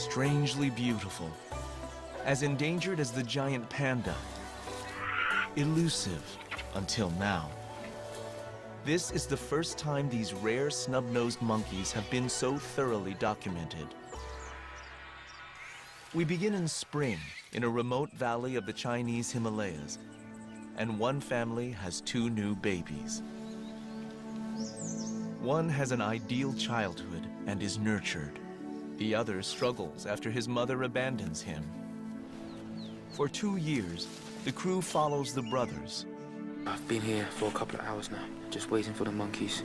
strangely beautiful, as endangered as the giant panda, elusive until now. This is the first time these rare snub-nosed monkeys have been so thoroughly documented. We begin in spring in a remote valley of the Chinese Himalayas, and one family has two new babies. One has an ideal childhood and is nurtured. The other struggles after his mother abandons him. For 2 years, the crew follows the brothers. I've been here for a couple of hours now, just waiting for the monkeys.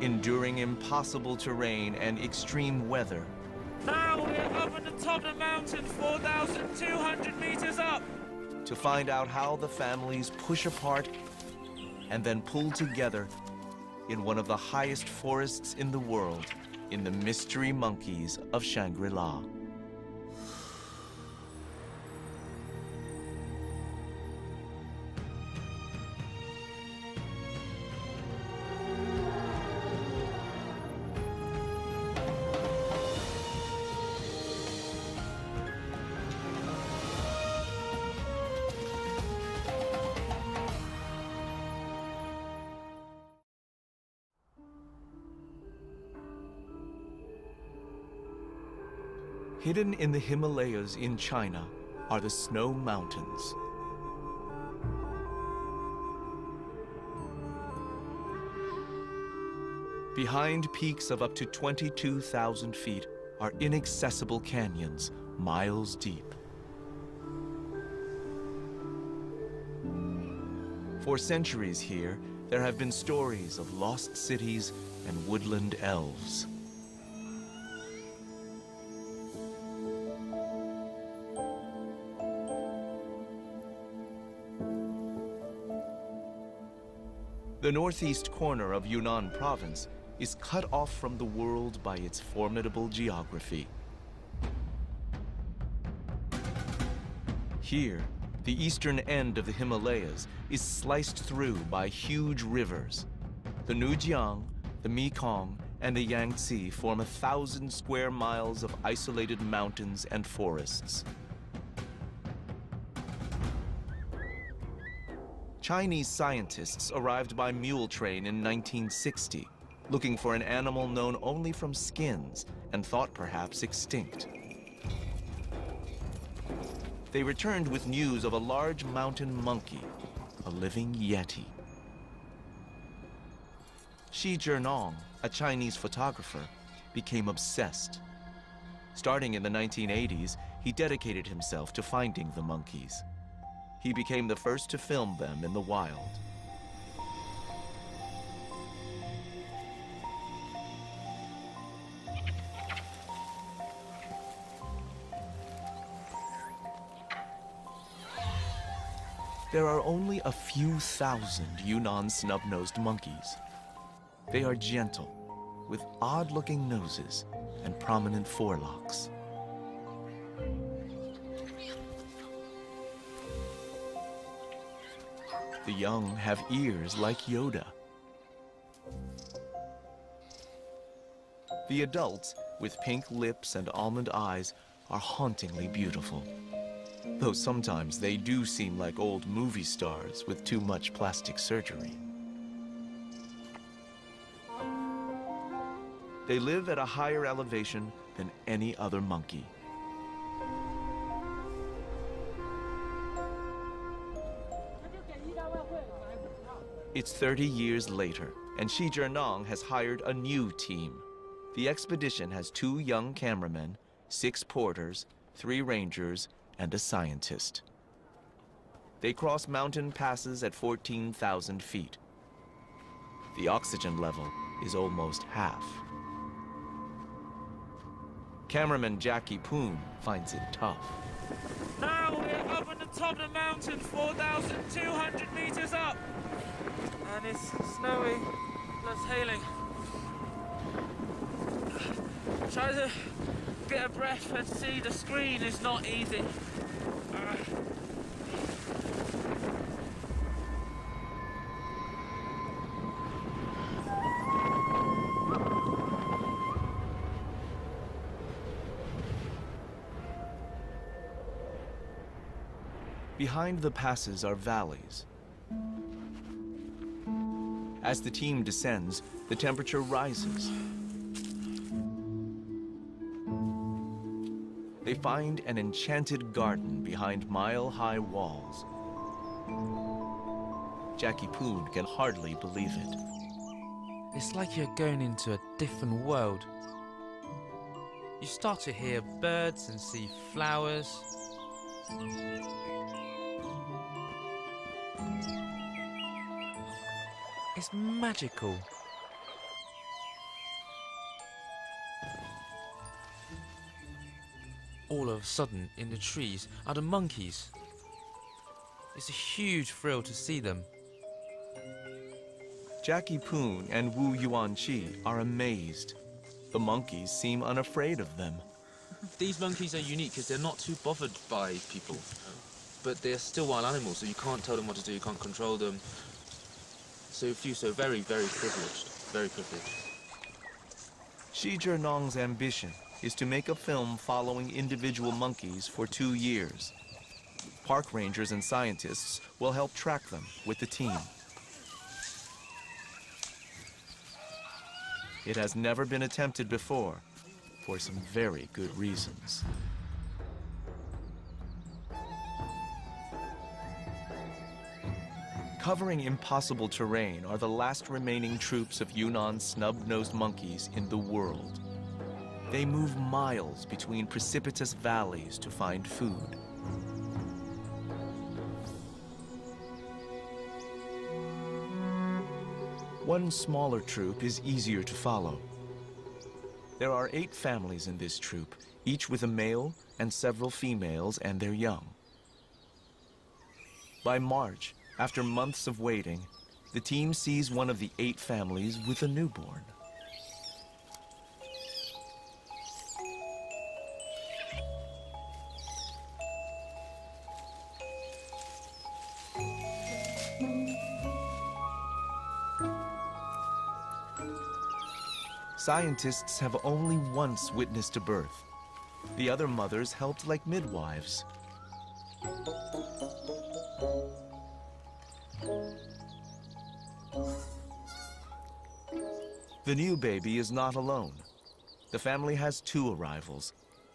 Enduring impossible terrain and extreme weather. Now we're up at the top of the mountain, 4,200 meters up. To find out how the families push apart and then pull together in one of the highest forests in the world, in the Mystery Monkeys of Shangri-La. Hidden in the Himalayas in China are the Snow Mountains. Behind peaks of up to 22,000 feet are inaccessible canyons, miles deep. For centuries here, there have been stories of lost cities and woodland elves. The northeast corner of Yunnan province is cut off from the world by its formidable geography. Here, the eastern end of the Himalayas is sliced through by huge rivers. The Nujiang, the Mekong, and the Yangtze form 1,000 square miles of isolated mountains and forests. Chinese scientists arrived by mule train in 1960, looking for an animal known only from skins and thought perhaps extinct. They returned with news of a large mountain monkey, a living yeti. Shi Zhenong, a Chinese photographer, became obsessed. Starting in the 1980s, he dedicated himself to finding the monkeys. He became the first to film them in the wild. There are only a few thousand Yunnan snub-nosed monkeys. They are gentle, with odd-looking noses and prominent forelocks. The young have ears like Yoda. The adults, with pink lips and almond eyes, are hauntingly beautiful. Though sometimes they do seem like old movie stars with too much plastic surgery. They live at a higher elevation than any other monkey. It's 30 years later, and Shi Zhenong has hired a new team. The expedition has 2 young cameramen, 6 porters, 3 rangers, and a scientist. They cross mountain passes at 14,000 feet. The oxygen level is almost half. Cameraman Jackie Poon finds it tough. Now we're up at the top of the mountain, 4,200 meters up. And it's snowy, plus hailing. Try to get a breath and see the screen is not easy. Behind the passes are valleys. As the team descends, the temperature rises. They find an enchanted garden behind mile-high walls. Jackie Poon can hardly believe it. It's like you're going into a different world. You start to hear birds and see flowers. It's magical. All of a sudden, in the trees are the monkeys. It's a huge thrill to see them. Jackie Poon and Wu Yuanqi are amazed. The monkeys seem unafraid of them. These monkeys are unique because they're not too bothered by people. But they're still wild animals, so you can't tell them what to do, you can't control them. So you feel so very, very privileged. Very privileged. Shi Zhenong's ambition is to make a film following individual monkeys for 2 years. Park rangers and scientists will help track them with the team. It has never been attempted before, for some very good reasons. Covering impossible terrain are the last remaining troops of Yunnan's snub-nosed monkeys in the world. They move miles between precipitous valleys to find food. One smaller troop is easier to follow. There are 8 families in this troop, each with a male and several females and their young. By March, after months of waiting, the team sees one of the 8 families with a newborn. Scientists have only once witnessed a birth. The other mothers helped like midwives. The new baby is not alone. The family has 2 arrivals,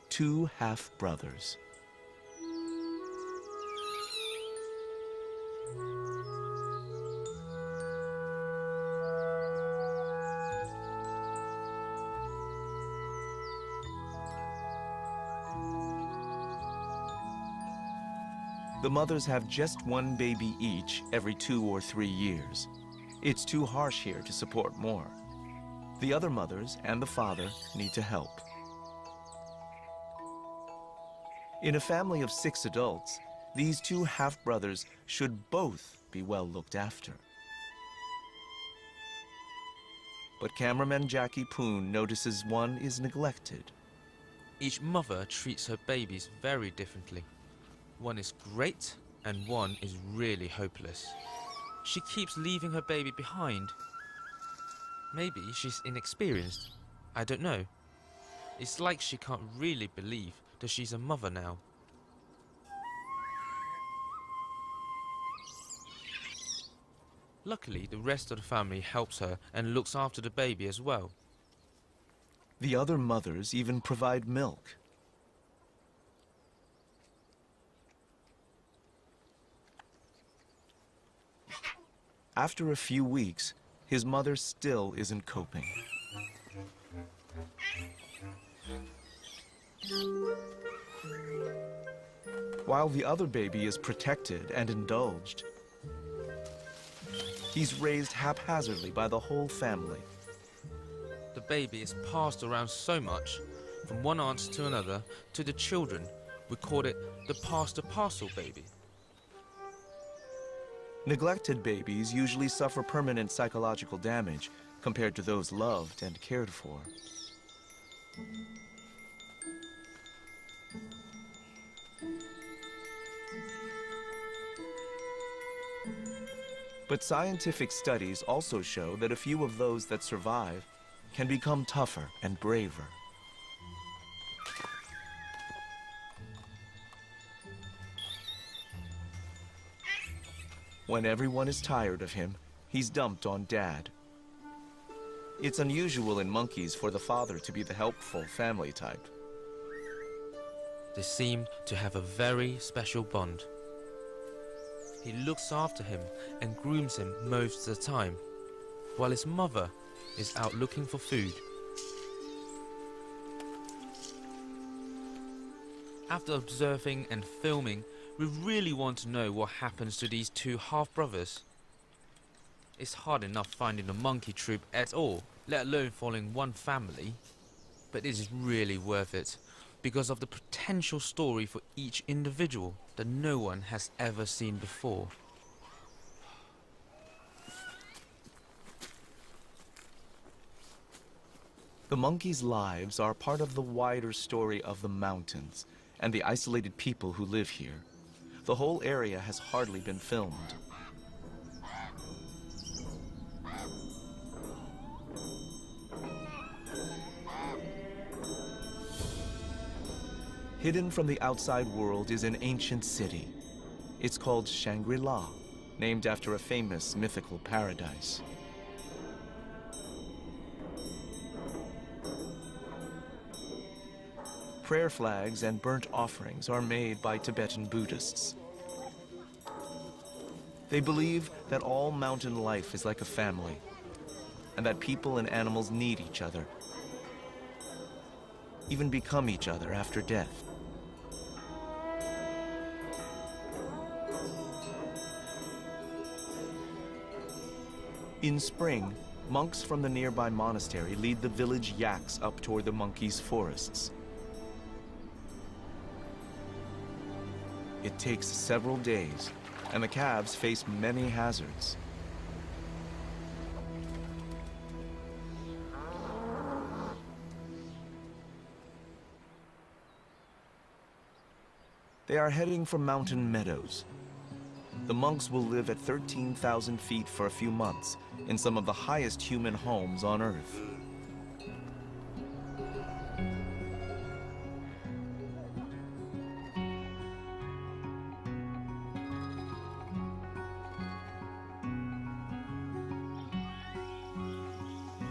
2 half-brothers. The mothers have just 1 baby each every 2 or 3 years. It's too harsh here to support more. The other mothers and the father need to help. In a family of 6 adults, these 2 half-brothers should both be well looked after. But cameraman Jackie Poon notices one is neglected. Each mother treats her babies very differently. One is great, and one is really hopeless. She keeps leaving her baby behind. Maybe she's inexperienced. I don't know. It's like she can't really believe that she's a mother now. Luckily, the rest of the family helps her and looks after the baby as well. The other mothers even provide milk. After a few weeks, his mother still isn't coping. While the other baby is protected and indulged, he's raised haphazardly by the whole family. The baby is passed around so much, from one aunt to another, to the children. We call it the pass-the-parcel baby. Neglected babies usually suffer permanent psychological damage compared to those loved and cared for. But scientific studies also show that a few of those that survive can become tougher and braver. When everyone is tired of him, he's dumped on Dad. It's unusual in monkeys for the father to be the helpful family type. They seem to have a very special bond. He looks after him and grooms him most of the time, while his mother is out looking for food. After observing and filming, we really want to know what happens to these two half-brothers. It's hard enough finding a monkey troop at all, let alone following one family. But it is really worth it, because of the potential story for each individual that no one has ever seen before. The monkeys' lives are part of the wider story of the mountains and the isolated people who live here. The whole area has hardly been filmed. Hidden from the outside world is an ancient city. It's called Shangri-La, named after a famous mythical paradise. Prayer flags and burnt offerings are made by Tibetan Buddhists. They believe that all mountain life is like a family, and that people and animals need each other, even become each other after death. In spring, monks from the nearby monastery lead the village yaks up toward the monkeys' forests. It takes several days, and the calves face many hazards. They are heading for mountain meadows. The monks will live at 13,000 feet for a few months in some of the highest human homes on Earth.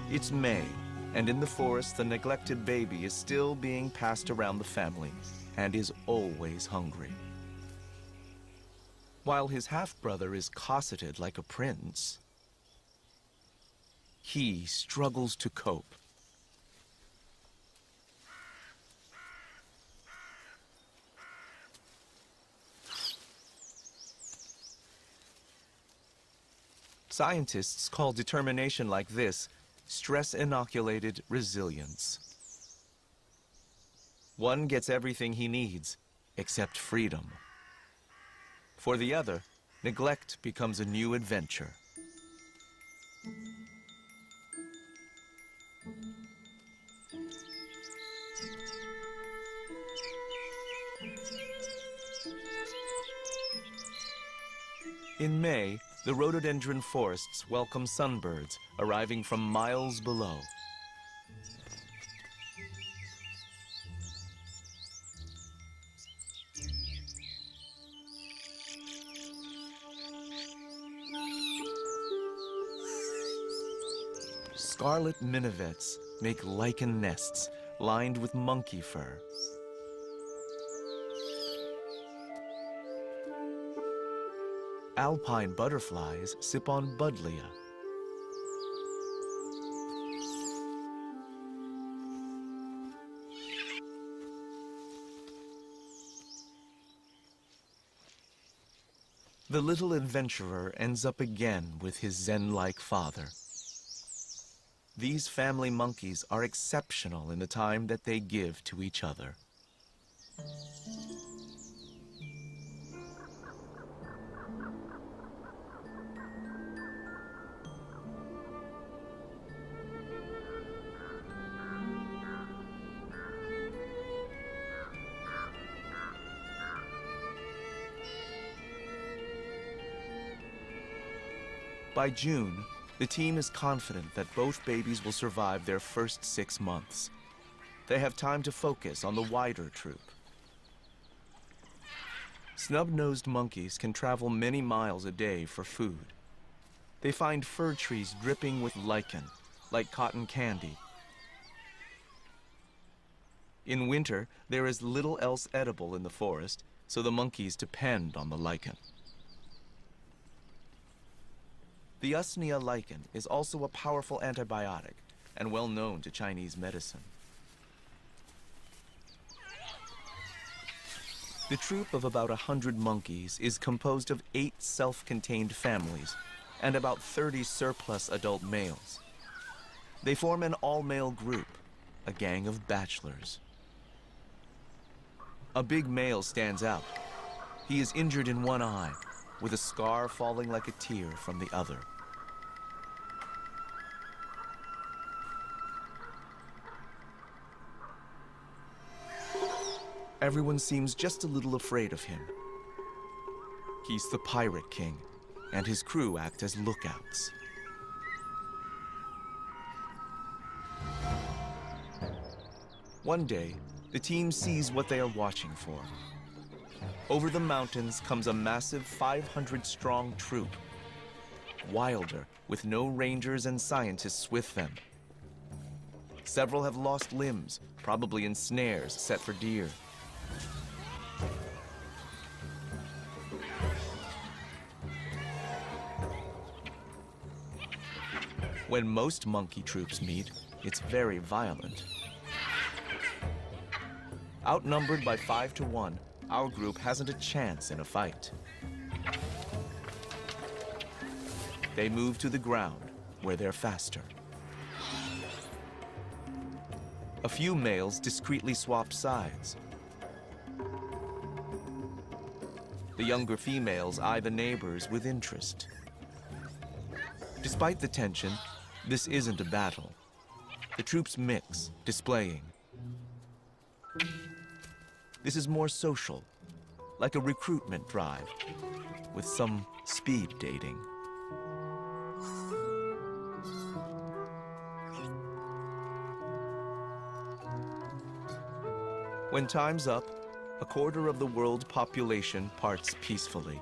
It's May, and in the forest, the neglected baby is still being passed around the family and is always hungry. While his half-brother is cosseted like a prince, he struggles to cope. Scientists call determination like this stress-inoculated resilience. One gets everything he needs, except freedom. For the other, neglect becomes a new adventure. In May, the rhododendron forests welcome sunbirds arriving from miles below. Scarlet minivets make lichen nests lined with monkey fur. Alpine butterflies sip on buddleia. The little adventurer ends up again with his Zen-like father. These family monkeys are exceptional in the time that they give to each other. By June, the team is confident that both babies will survive their first 6 months. They have time to focus on the wider troop. Snub-nosed monkeys can travel many miles a day for food. They find fir trees dripping with lichen, like cotton candy. In winter, there is little else edible in the forest, so the monkeys depend on the lichen. The usnea lichen is also a powerful antibiotic and well known to Chinese medicine. The troop of about 100 monkeys is composed of 8 self-contained families and about 30 surplus adult males. They form an all-male group, a gang of bachelors. A big male stands out. He is injured in one eye, with a scar falling like a tear from the other. Everyone seems just a little afraid of him. He's the Pirate King, and his crew act as lookouts. One day, the team sees what they are watching for. Over the mountains comes a massive 500-strong troop. Wilder, with no rangers and scientists with them. Several have lost limbs, probably in snares set for deer. When most monkey troops meet, it's very violent. Outnumbered by 5 to 1, our group hasn't a chance in a fight. They move to the ground, where they're faster. A few males discreetly swap sides. The younger females eye the neighbors with interest. Despite the tension, this isn't a battle. The troops mix, displaying. This is more social, like a recruitment drive, with some speed dating. When time's up, a quarter of the world population parts peacefully.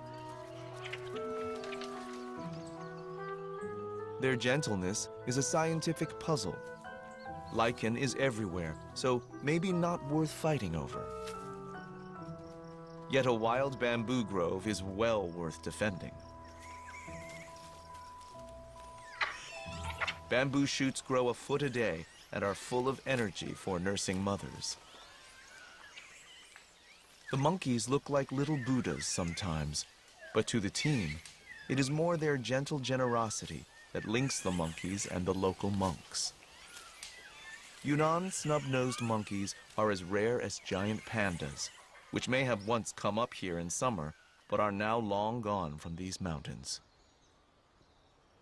Their gentleness is a scientific puzzle. Lichen is everywhere, so maybe not worth fighting over. Yet a wild bamboo grove is well worth defending. Bamboo shoots grow a foot a day and are full of energy for nursing mothers. The monkeys look like little Buddhas sometimes, but to the team, it is more their gentle generosity that links the monkeys and the local monks. Yunnan snub-nosed monkeys are as rare as giant pandas, which may have once come up here in summer, but are now long gone from these mountains.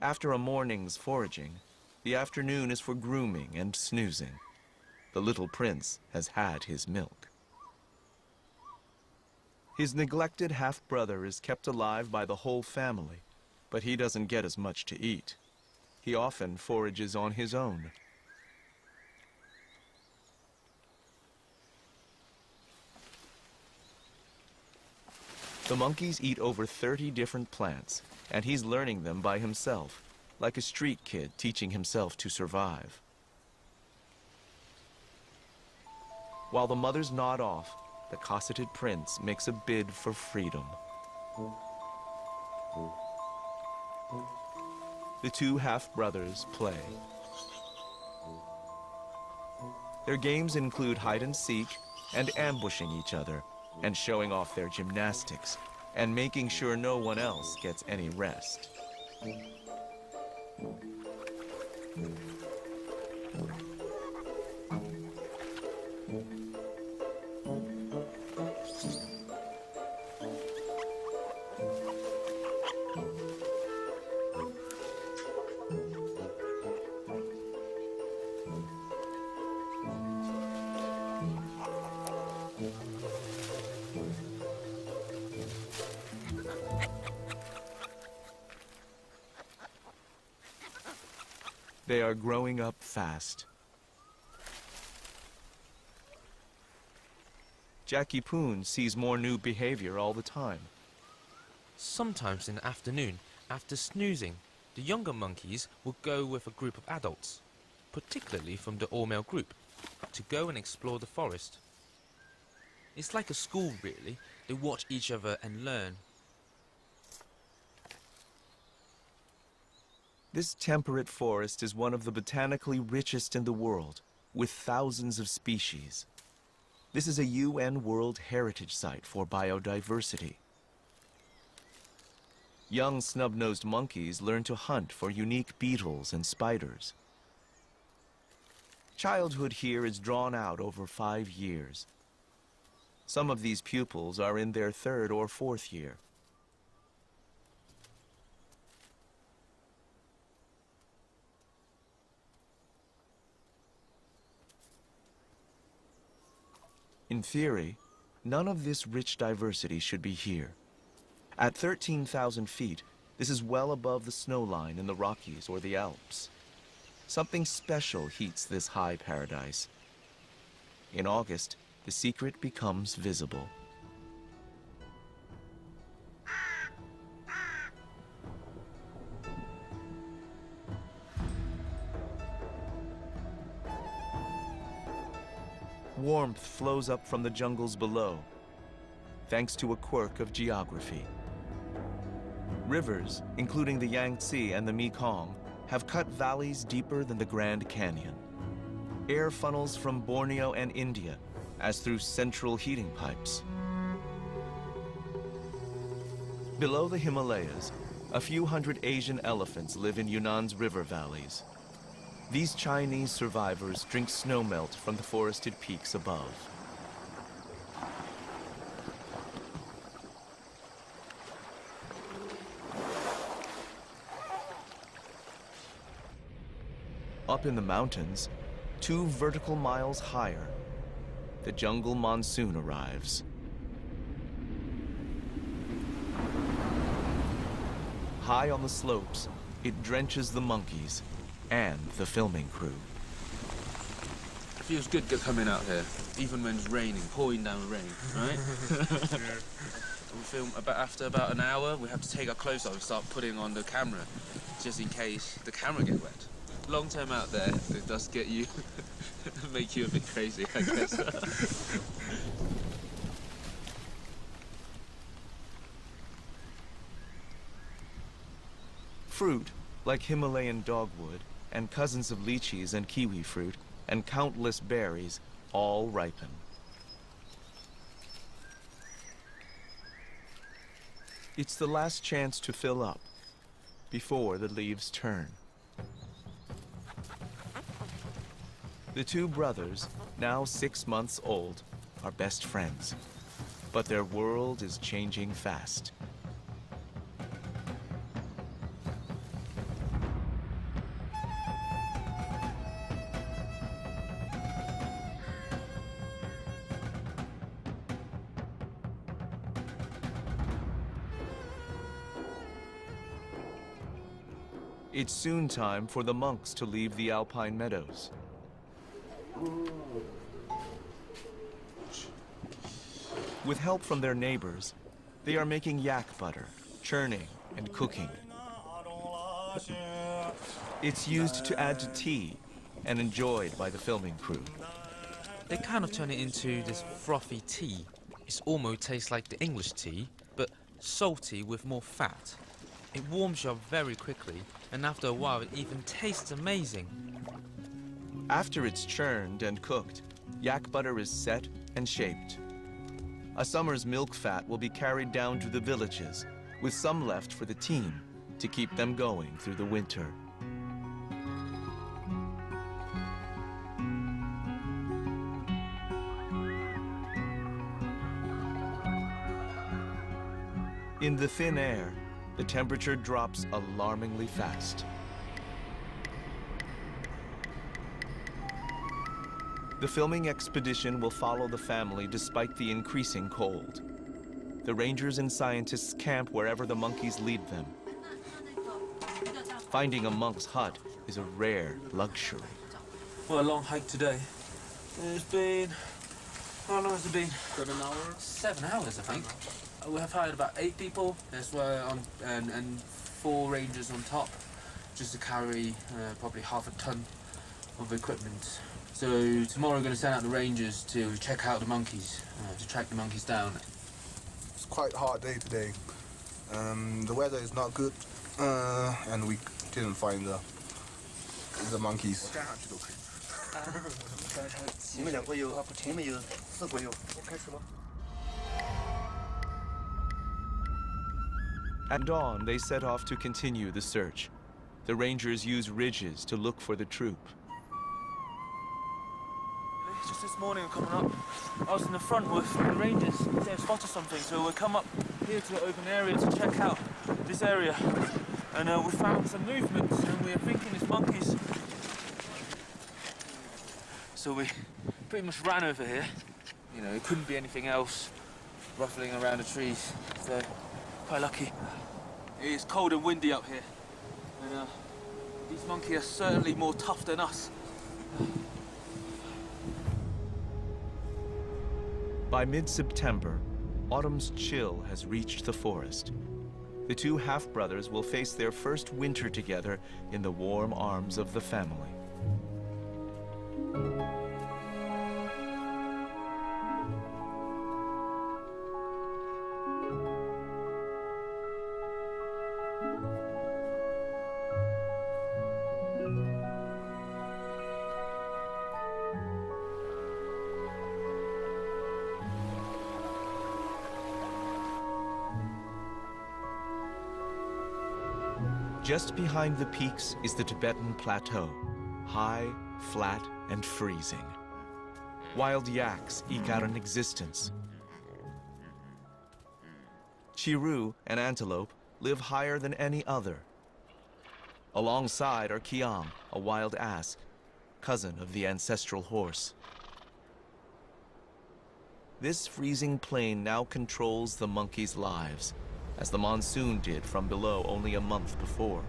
After a morning's foraging, the afternoon is for grooming and snoozing. The little prince has had his milk. His neglected half-brother is kept alive by the whole family, but he doesn't get as much to eat. He often forages on his own. The monkeys eat over 30 different plants, and he's learning them by himself, like a street kid teaching himself to survive. While the mothers nod off, the cosseted prince makes a bid for freedom. The two half-brothers play. Their games include hide and seek and ambushing each other and showing off their gymnastics and making sure no one else gets any rest. They are growing up fast. Jackie Poon sees more new behavior all the time. Sometimes in the afternoon, after snoozing, the younger monkeys will go with a group of adults, particularly from the all-male group, to go and explore the forest. It's like a school, really. They watch each other and learn. This temperate forest is one of the botanically richest in the world, with thousands of species. This is a UN World Heritage Site for biodiversity. Young snub-nosed monkeys learn to hunt for unique beetles and spiders. Childhood here is drawn out over 5 years. Some of these pupils are in their 3rd or 4th year. In theory, none of this rich diversity should be here. At 13,000 feet, this is well above the snow line in the Rockies or the Alps. Something special heats this high paradise. In August, the secret becomes visible. Warmth flows up from the jungles below, thanks to a quirk of geography. Rivers, including the Yangtze and the Mekong, have cut valleys deeper than the Grand Canyon. Air funnels from Borneo and India, as through central heating pipes. Below the Himalayas, a few hundred Asian elephants live in Yunnan's river valleys. These Chinese survivors drink snowmelt from the forested peaks above. Up in the mountains, 2 vertical miles higher, the jungle monsoon arrives. High on the slopes, it drenches the monkeys and the filming crew. It feels good coming out here, even when it's raining, pouring down rain, right? We film after about an hour, we have to take our clothes off and start putting on the camera, just in case the camera gets wet. Long time out there, it does get you, make you a bit crazy, I guess. Fruit, like Himalayan dogwood, and cousins of lychees and kiwi fruit, and countless berries, all ripen. It's the last chance to fill up, before the leaves turn. The 2 brothers, now 6 months old, are best friends. But their world is changing fast. It's soon time for the monks to leave the alpine meadows. With help from their neighbors, they are making yak butter, churning and cooking. It's used to add to tea and enjoyed by the filming crew. They kind of turn it into this frothy tea. It almost tastes like the English tea, but salty with more fat. It warms you up very quickly, and after a while it even tastes amazing. After it's churned and cooked, yak butter is set and shaped. A summer's milk fat will be carried down to the villages, with some left for the team to keep them going through the winter. In the thin air, the temperature drops alarmingly fast. The filming expedition will follow the family despite the increasing cold. The rangers and scientists camp wherever the monkeys lead them. Finding a monk's hut is a rare luxury. What a long hike today. It's been How long has it been? 7 hours. 7 hours, I think. We have hired about 8 people. That's why and 4 rangers on top, just to carry probably half a ton of equipment. So tomorrow we're going to send out the rangers to check out the monkeys, to track the monkeys down. It's quite a hard day today. The weather is not good, and we didn't find the monkeys. At dawn, they set off to continue the search. The rangers use ridges to look for the troop. Just this morning, coming up, I was in the front with the rangers. They spotted something, so we come up here to the open area to check out this area. And we found some movement, and we are thinking it's monkeys. So we pretty much ran over here. You know, it couldn't be anything else ruffling around the trees. So, quite lucky. It's cold and windy up here. And these monkeys are certainly more tough than us. By mid-September, autumn's chill has reached the forest. The two half-brothers will face their first winter together in the warm arms of the family. Just behind the peaks is the Tibetan Plateau, high, flat, and freezing. Wild yaks eke out an existence. Chiru, an antelope, live higher than any other. Alongside are Kiam, a wild ass, cousin of the ancestral horse. This freezing plain now controls the monkeys' lives, as the monsoon did from below only a month before.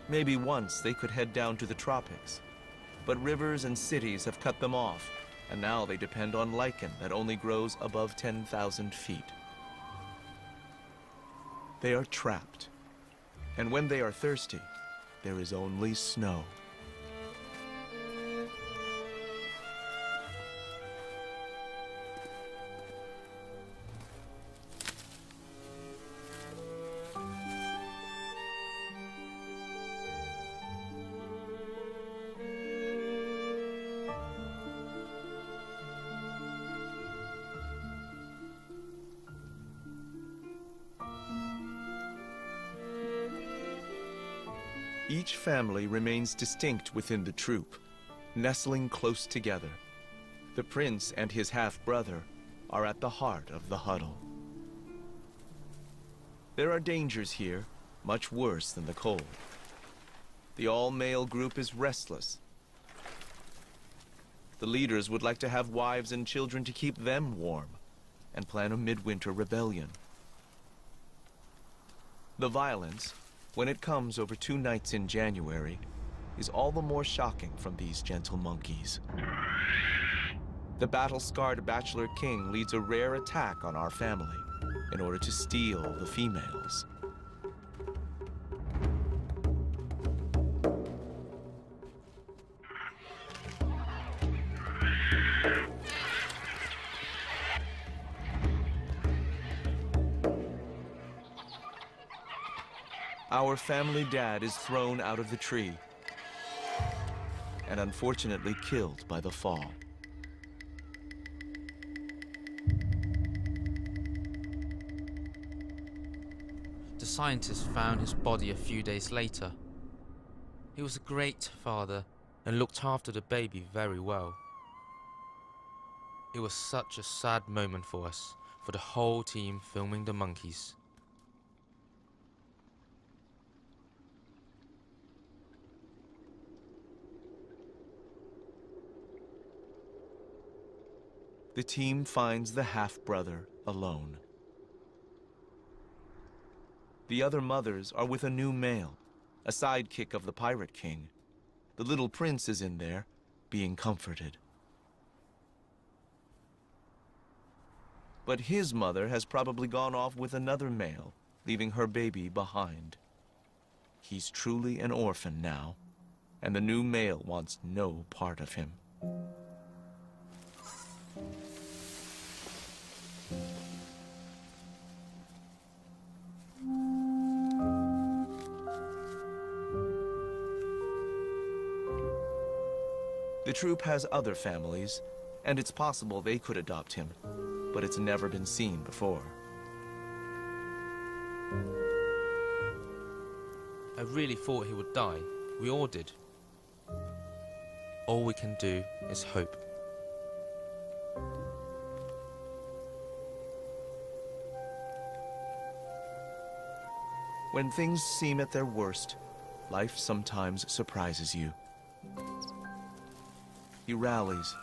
Maybe once they could head down to the tropics, but rivers and cities have cut them off, and now they depend on lichen that only grows above 10,000 feet. They are trapped, and when they are thirsty, there is only snow. Each family remains distinct within the troop, nestling close together. The prince and his half-brother are at the heart of the huddle. There are dangers here, much worse than the cold. The all-male group is restless. The leaders would like to have wives and children to keep them warm, and plan a midwinter rebellion. The violence, when it comes over 2 nights in January, is all the more shocking from these gentle monkeys. The battle-scarred bachelor king leads a rare attack on our family in order to steal the females. Our family dad is thrown out of the tree and unfortunately killed by the fall. The scientists found his body a few days later. He was a great father and looked after the baby very well. It was such a sad moment for us, for the whole team filming the monkeys. The team finds the half-brother alone. The other mothers are with a new male, a sidekick of the Pirate King. The little prince is in there, being comforted. But his mother has probably gone off with another male, leaving her baby behind. He's truly an orphan now, and the new male wants no part of him. The troupe has other families, and it's possible they could adopt him, but it's never been seen before. I really thought he would die. We all did. All we can do is hope. When things seem at their worst, life sometimes surprises you. He rallies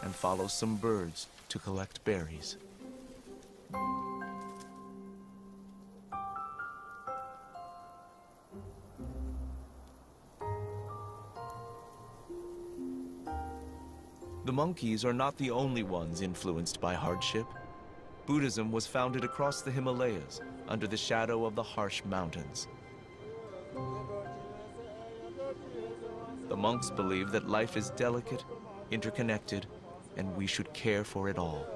and follows some birds to collect berries. The monkeys are not the only ones influenced by hardship. Buddhism was founded across the Himalayas, under the shadow of the harsh mountains. The monks believe that life is delicate, interconnected, and we should care for it all.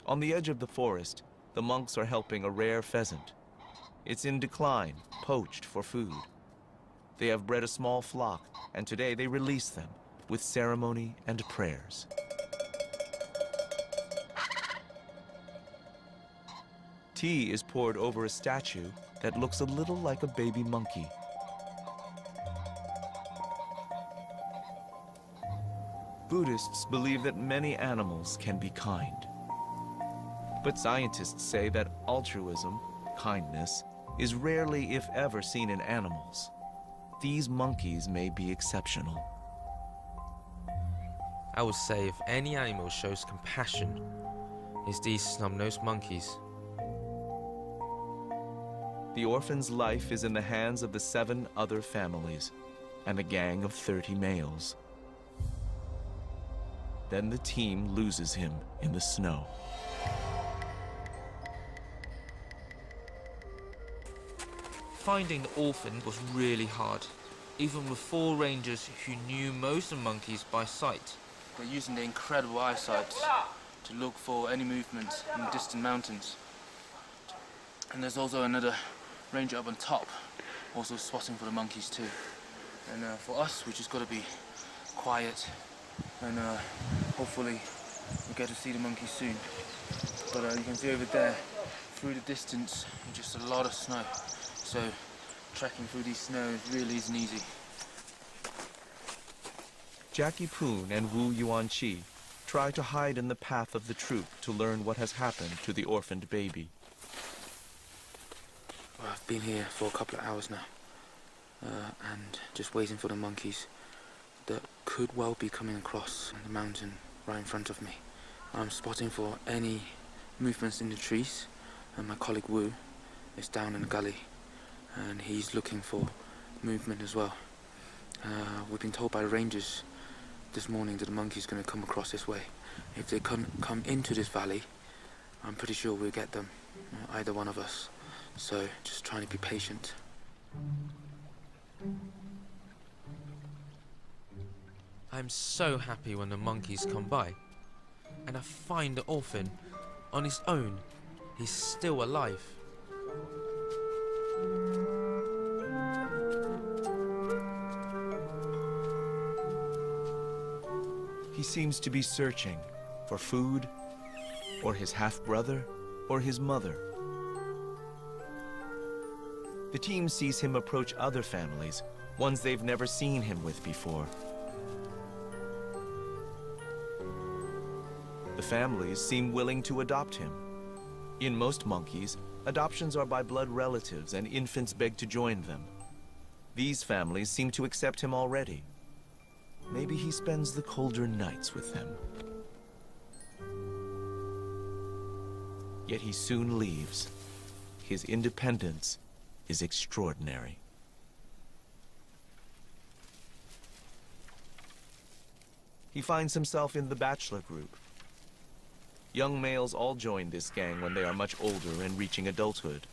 On the edge of the forest, the monks are helping a rare pheasant. It's in decline, poached for food. They have bred a small flock, and today they release them with ceremony and prayers. Tea is poured over a statue that looks a little like a baby monkey. Buddhists believe that many animals can be kind. But scientists say that altruism, kindness, is rarely, if ever, seen in animals. These monkeys may be exceptional. I would say if any animal shows compassion, it's these snub-nosed monkeys. The orphan's life is in the hands of the 7 other families and a gang of 30 males. Then the team loses him in the snow. Finding the orphan was really hard, even with 4 rangers who knew most of the monkeys by sight. They're using their incredible eyesight to look for any movement in the distant mountains. And there's also another ranger up on top, also spotting for the monkeys too. And for us, we just got to be quiet, and hopefully we get to see the monkeys soon. But you can see over there, through the distance, just a lot of snow. So trekking through these snows really isn't easy. Jackie Poon and Wu Yuan-chi try to hide in the path of the troop to learn what has happened to the orphaned baby. Well, I've been here for a couple of hours now, and just waiting for the monkeys that could well be coming across the mountain right in front of me. I'm spotting for any movements in the trees, and my colleague Wu is down in the gully, and he's looking for movement as well. We've been told by rangers this morning that the monkey's going to come across this way. If they come into this valley, I'm pretty sure we'll get them, either one of us. So just trying to be patient. I'm so happy when the monkeys come by, and I find the orphan on his own. He's still alive. He seems to be searching for food, or his half-brother, or his mother. The team sees him approach other families, ones they've never seen him with before. The families seem willing to adopt him. In most monkeys, adoptions are by blood relatives and infants beg to join them. These families seem to accept him already. Maybe he spends the colder nights with them. Yet he soon leaves. His independence is extraordinary. He finds himself in the bachelor group. Young males all join this gang when they are much older and reaching adulthood.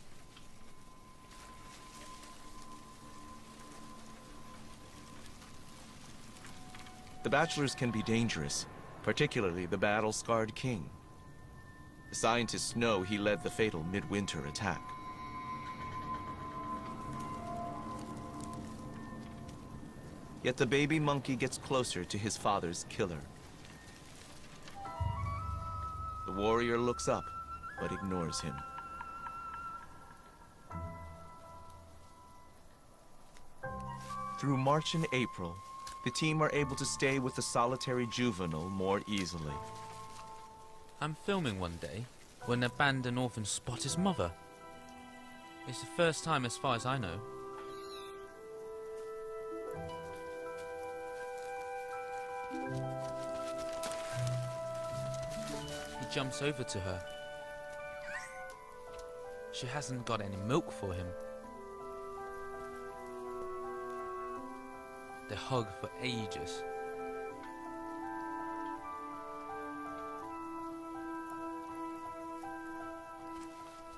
The bachelors can be dangerous, particularly the battle-scarred king. The scientists know he led the fatal midwinter attack. Yet the baby monkey gets closer to his father's killer. The warrior looks up, but ignores him. Through March and April, the team are able to stay with the solitary juvenile more easily. I'm filming one day when an abandoned orphan spot his mother. It's the first time as far as I know. He jumps over to her. She hasn't got any milk for him. They hug for ages.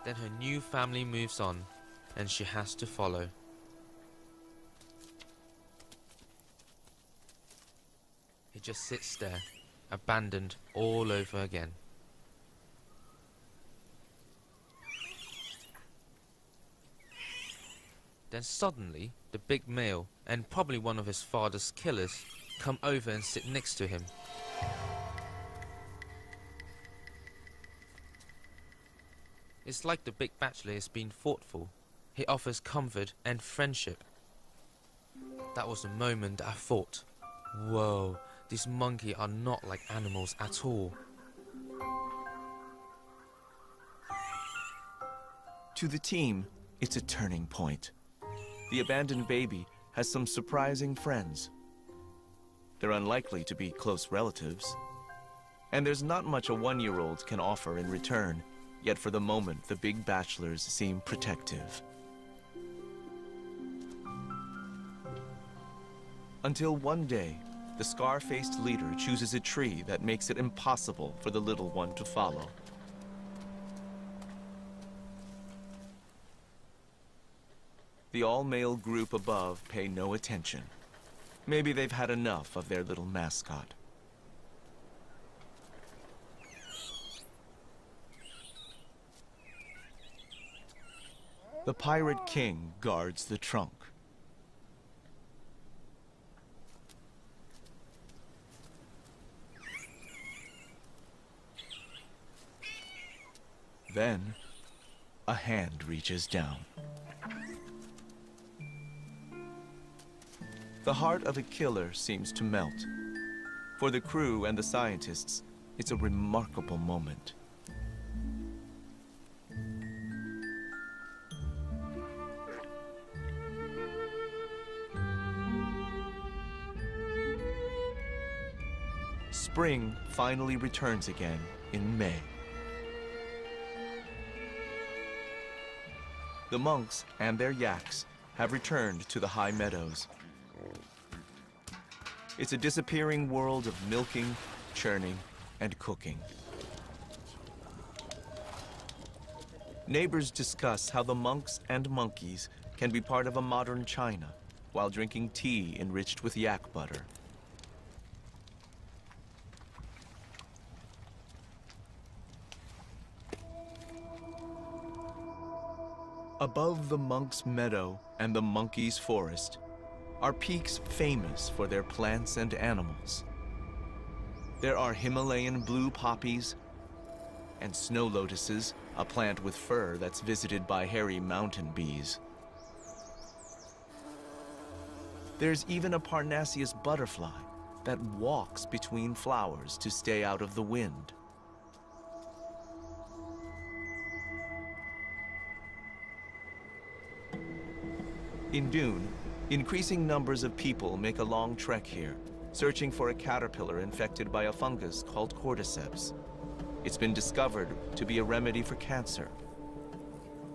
Then her new family moves on, and she has to follow. He just sits there, abandoned all over again. Then suddenly, the big male, and probably one of his father's killers, come over and sit next to him. It's like the big bachelor is being thoughtful. He offers comfort and friendship. That was the moment I thought, whoa, these monkeys are not like animals at all. To the team, it's a turning point. The abandoned baby has some surprising friends. They're unlikely to be close relatives. And there's not much a one-year-old can offer in return, yet for the moment the big bachelors seem protective. Until one day, the scar-faced leader chooses a tree that makes it impossible for the little one to follow. The all-male group above pay no attention. Maybe they've had enough of their little mascot. The pirate king guards the trunk. Then, a hand reaches down. The heart of a killer seems to melt. For the crew and the scientists, it's a remarkable moment. Spring finally returns again in May. The monks and their yaks have returned to the high meadows. It's a disappearing world of milking, churning, and cooking. Neighbors discuss how the monks and monkeys can be part of a modern China while drinking tea enriched with yak butter. Above the monks' meadow and the monkeys' forest are peaks famous for their plants and animals. There are Himalayan blue poppies and snow lotuses, a plant with fur that's visited by hairy mountain bees. There's even a Parnassus butterfly that walks between flowers to stay out of the wind. In Dune, increasing numbers of people make a long trek here, searching for a caterpillar infected by a fungus called cordyceps. It's been discovered to be a remedy for cancer.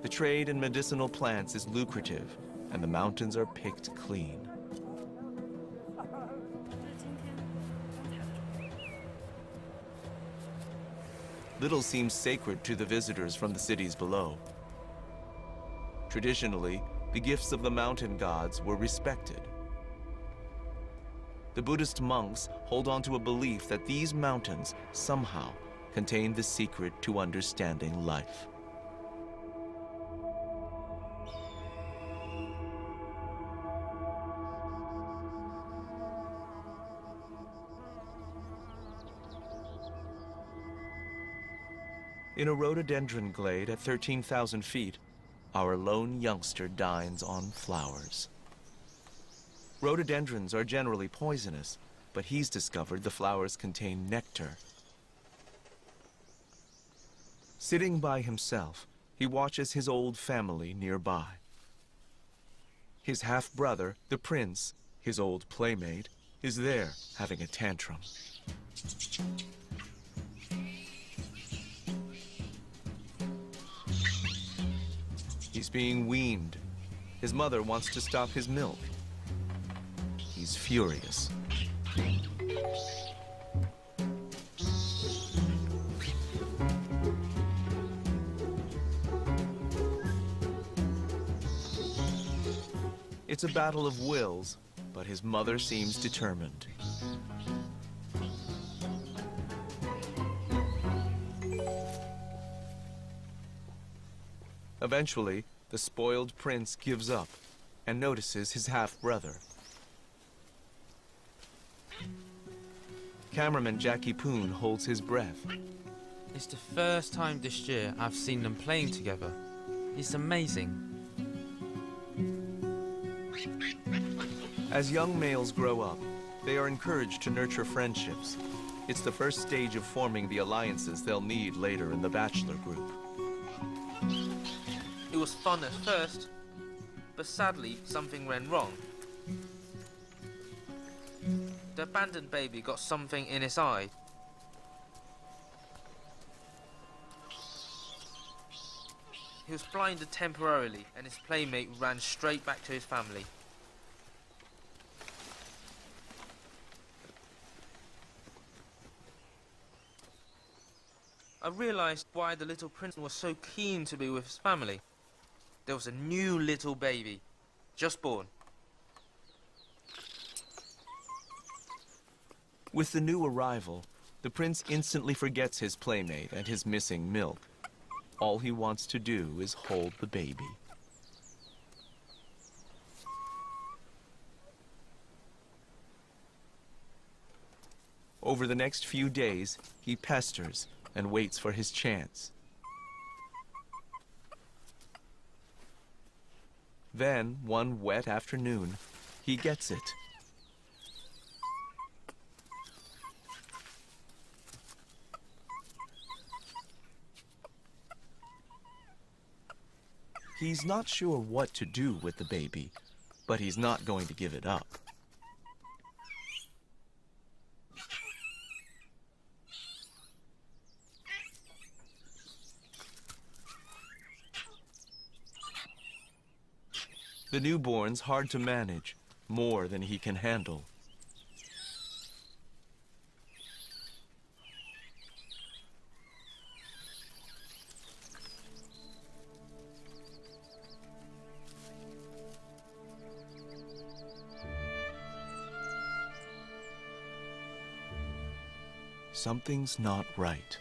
The trade in medicinal plants is lucrative, and the mountains are picked clean. Little seems sacred to the visitors from the cities below. Traditionally, the gifts of the mountain gods were respected. The Buddhist monks hold on to a belief that these mountains somehow contain the secret to understanding life. In a rhododendron glade at 13,000 feet, our lone youngster dines on flowers. Rhododendrons are generally poisonous, but he's discovered the flowers contain nectar. Sitting by himself, he watches his old family nearby. His half-brother, the prince, his old playmate, is there having a tantrum. He's being weaned. His mother wants to stop his milk. He's furious. It's a battle of wills, but his mother seems determined. Eventually, the spoiled prince gives up and notices his half-brother. Cameraman Jackie Poon holds his breath. It's the first time this year I've seen them playing together. It's amazing. As young males grow up, they are encouraged to nurture friendships. It's the first stage of forming the alliances they'll need later in the bachelor group. It was fun at first, but sadly something went wrong. The abandoned baby got something in his eye. He was blinded temporarily, and his playmate ran straight back to his family. I realized why the little prince was so keen to be with his family. There was a new little baby, just born. With the new arrival, the prince instantly forgets his playmate and his missing milk. All he wants to do is hold the baby. Over the next few days, he pesters and waits for his chance. Then, one wet afternoon, he gets it. He's not sure what to do with the baby, but he's not going to give it up. The newborn's hard to manage, more than he can handle. Something's not right.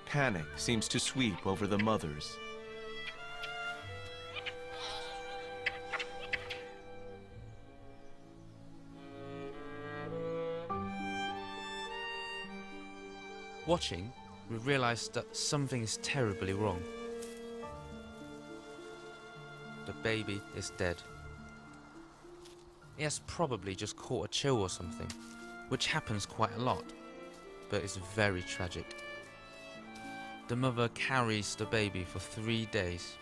Panic seems to sweep over the mothers. Watching, we realized that something is terribly wrong. The baby is dead. He has probably just caught a chill or something, which happens quite a lot, but it's very tragic. The mother carries the baby for 3 days.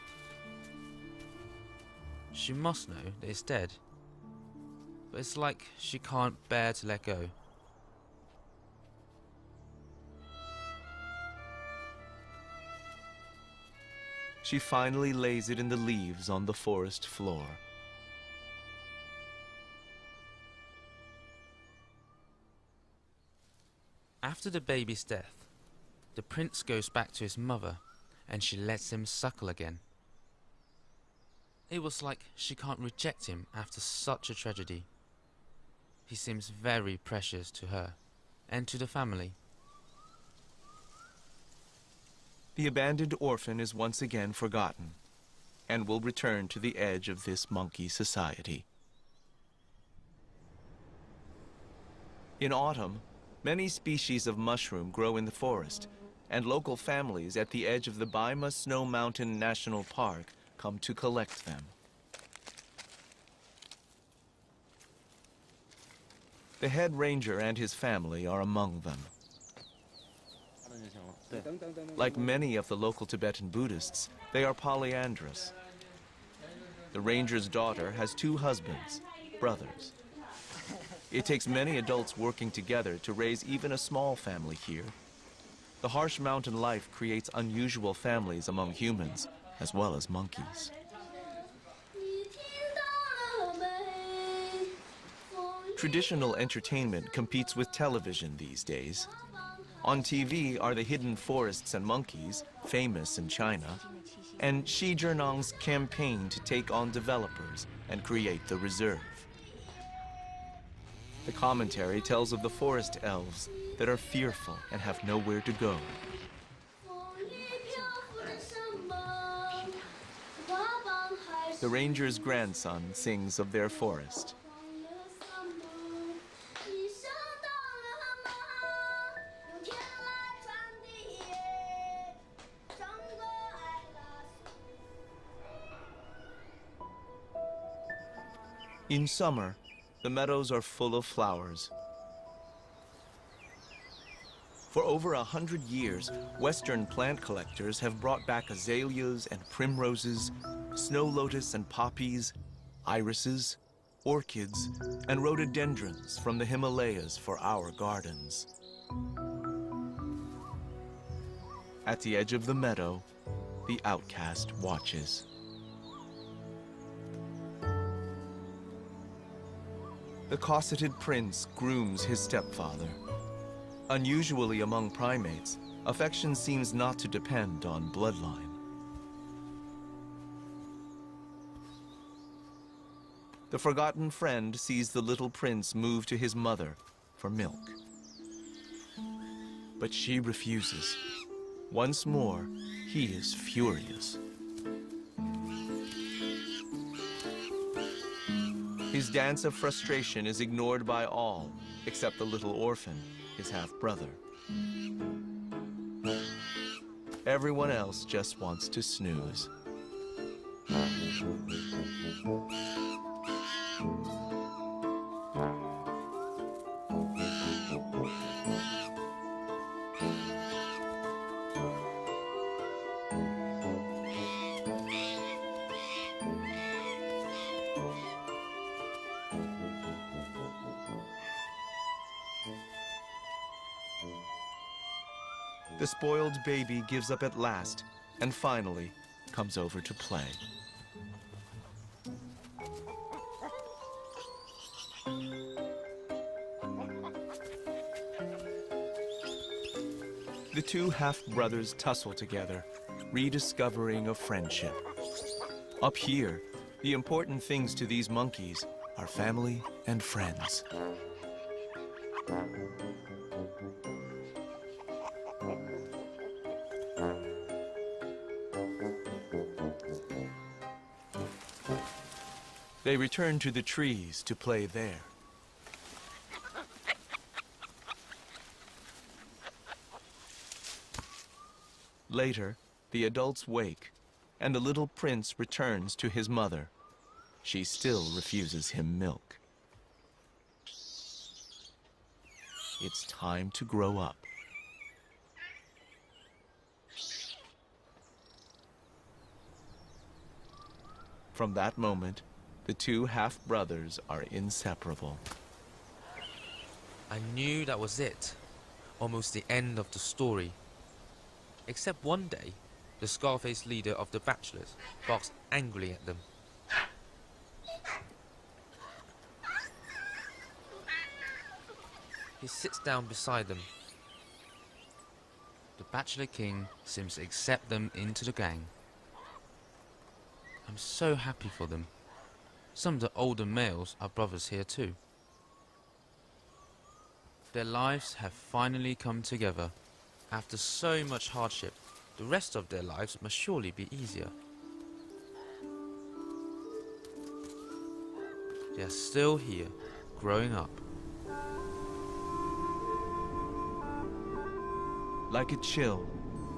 She must know that it's dead. but it's like she can't bear to let go. She finally lays it in the leaves on the forest floor. After the baby's death, the prince goes back to his mother and she lets him suckle again. It was like she can't reject him after such a tragedy. He seems very precious to her and to the family. The abandoned orphan is once again forgotten and will return to the edge of this monkey society. In autumn, many species of mushroom grow in the forest, and local families at the edge of the Baima Snow Mountain National Park come to collect them. The head ranger and his family are among them. Like many of the local Tibetan Buddhists, they are polyandrous. The ranger's daughter has 2 husbands, brothers. It takes many adults working together to raise even a small family here. The harsh mountain life creates unusual families among humans, as well as monkeys. Traditional entertainment competes with television these days. On TV are the hidden forests and monkeys, famous in China, and Xi Jinping's campaign to take on developers and create the reserve. The commentary tells of the forest elves that are fearful and have nowhere to go. The ranger's grandson sings of their forest. In summer, the meadows are full of flowers. For over 100 years, Western plant collectors have brought back azaleas and primroses, snow lotus and poppies, irises, orchids, and rhododendrons from the Himalayas for our gardens. At the edge of the meadow, the outcast watches. The cosseted prince grooms his stepfather. Unusually among primates, affection seems not to depend on bloodline. The forgotten friend sees the little prince move to his mother for milk. But she refuses. Once more, he is furious. His dance of frustration is ignored by all, except the little orphan, his half-brother. Everyone else just wants to snooze. The spoiled baby gives up at last and finally comes over to play. The 2 half-brothers tussle together, rediscovering a friendship. Up here, the important things to these monkeys are family and friends. They return to the trees to play there. Later, the adults wake, and the little prince returns to his mother. She still refuses him milk. It's time to grow up. From that moment, The two half-brothers are inseparable. I knew that was it. Almost the end of the story. Except one day, the scar-faced leader of the bachelors barks angrily at them. He sits down beside them. The Bachelor King seems to accept them into the gang. I'm so happy for them. Some of the older males are brothers here too. Their lives have finally come together. After so much hardship, the rest of their lives must surely be easier. They are still here, growing up. Like a chill,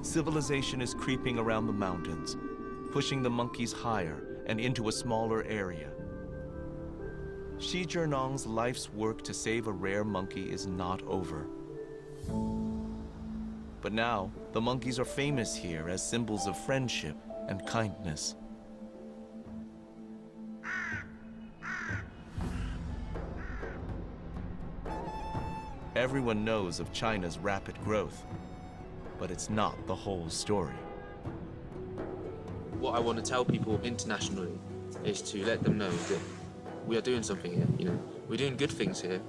civilization is creeping around the mountains, pushing the monkeys higher and into a smaller area. Shi Zhenong's life's work to save a rare monkey is not over. But now, the monkeys are famous here as symbols of friendship and kindness. Everyone knows of China's rapid growth, but it's not the whole story. What I want to tell people internationally is to let them know that we are doing something here. You know, we're doing good things here,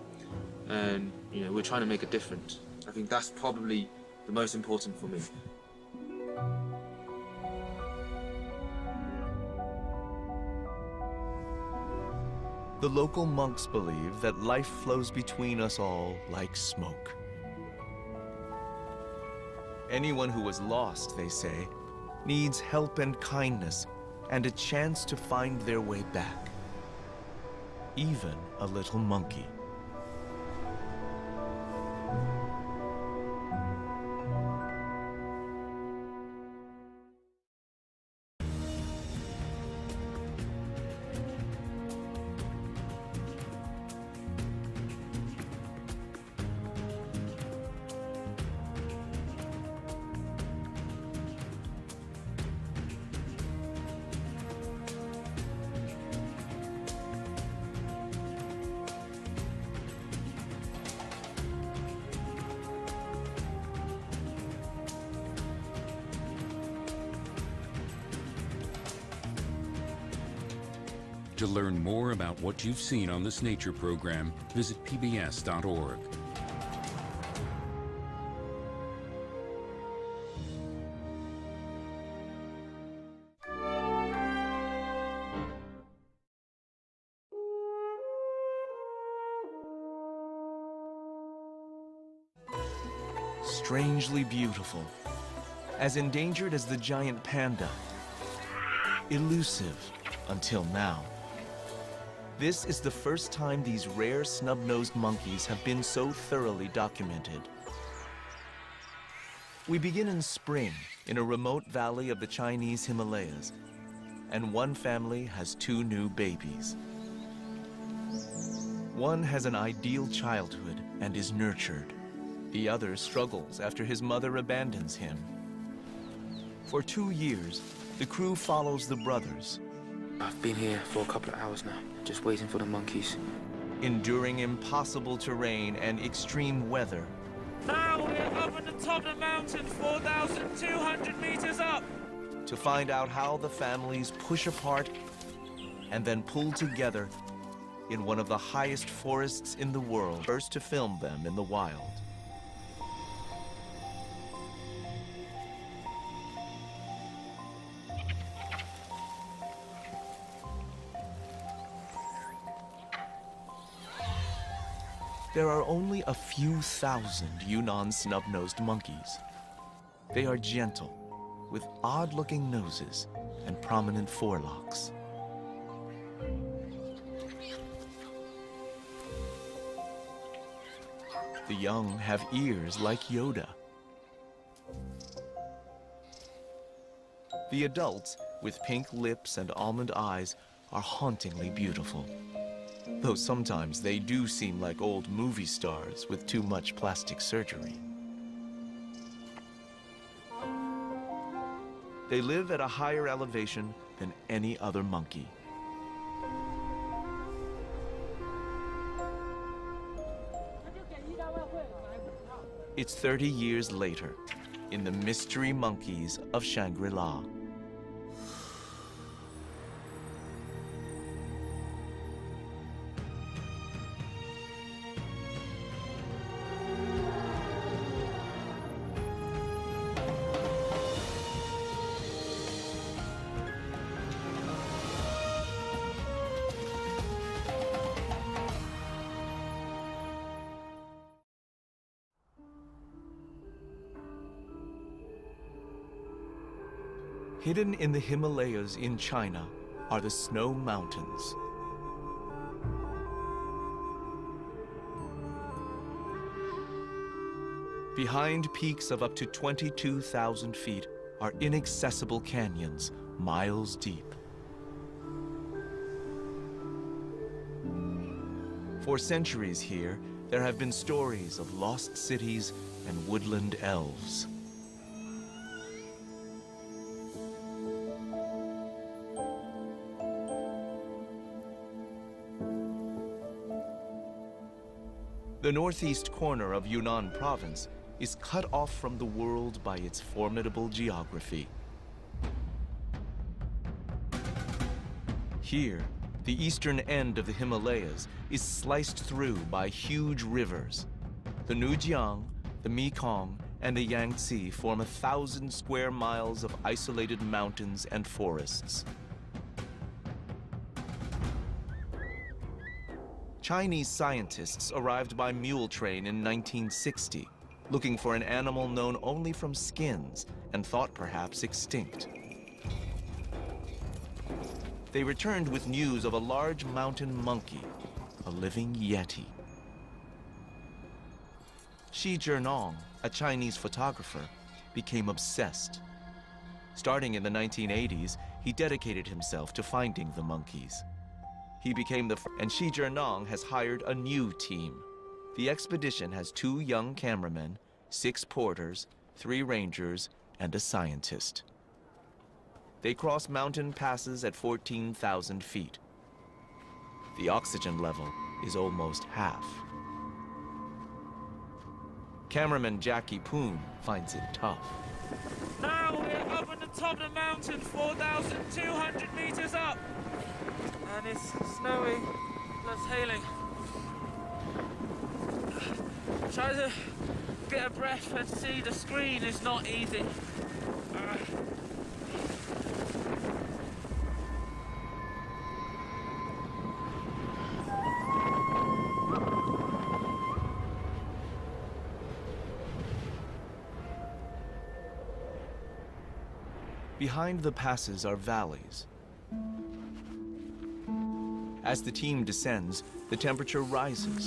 and you know, we're trying to make a difference. I think that's probably the most important for me. The local monks believe that life flows between us all like smoke. Anyone who is lost, they say, needs help and kindness and a chance to find their way back. Even a little monkey. To learn more about what you've seen on this nature program, visit pbs.org. Strangely beautiful. As endangered as the giant panda. Elusive until now. This is the first time these rare snub-nosed monkeys have been so thoroughly documented. We begin in spring in a remote valley of the Chinese Himalayas, and one family has two new babies. One has an ideal childhood and is nurtured. The other struggles after his mother abandons him. For 2 years, the crew follows the brothers. I've been here for a couple of hours now, just waiting for the monkeys. Enduring impossible terrain and extreme weather. Now we're up at the top of the mountain, 4,200 meters up! To find out how the families push apart and then pull together in one of the highest forests in the world, first to film them in the wild. There are only a few thousand Yunnan snub-nosed monkeys. They are gentle, with odd-looking noses and prominent forelocks. The young have ears like Yoda. The adults, with pink lips and almond eyes, are hauntingly beautiful. Though sometimes they do seem like old movie stars with too much plastic surgery. They live at a higher elevation than any other monkey. It's 30 years later, in the Mystery Monkeys of Shangri. Hidden in the Himalayas in China are the Snow Mountains. Behind peaks of up to 22,000 feet are inaccessible canyons, miles deep. For centuries here, there have been stories of lost cities and woodland elves. The northeast corner of Yunnan province is cut off from the world by its formidable geography. Here, the eastern end of the Himalayas is sliced through by huge rivers. The Nujiang, the Mekong, and the Yangtze form 1,000 square miles of isolated mountains and forests. Chinese scientists arrived by mule train in 1960, looking for an animal known only from skins and thought perhaps extinct. They returned with news of a large mountain monkey, a living yeti. Shi Zhenong, a Chinese photographer, became obsessed. Starting in the 1980s, he dedicated himself to finding the monkeys. He became and Shi Zhenong has hired a new team. The expedition has 2 young cameramen, 6 porters, 3 rangers, and a scientist. They cross mountain passes at 14,000 feet. The oxygen level is almost half. Cameraman Jackie Poon finds it tough. Now we're up at the top of the mountain, 4,200 meters up. And it's snowy, plus hailing. Try to get a breath and see the screen is not easy. Behind the passes are valleys. As the team descends, the temperature rises.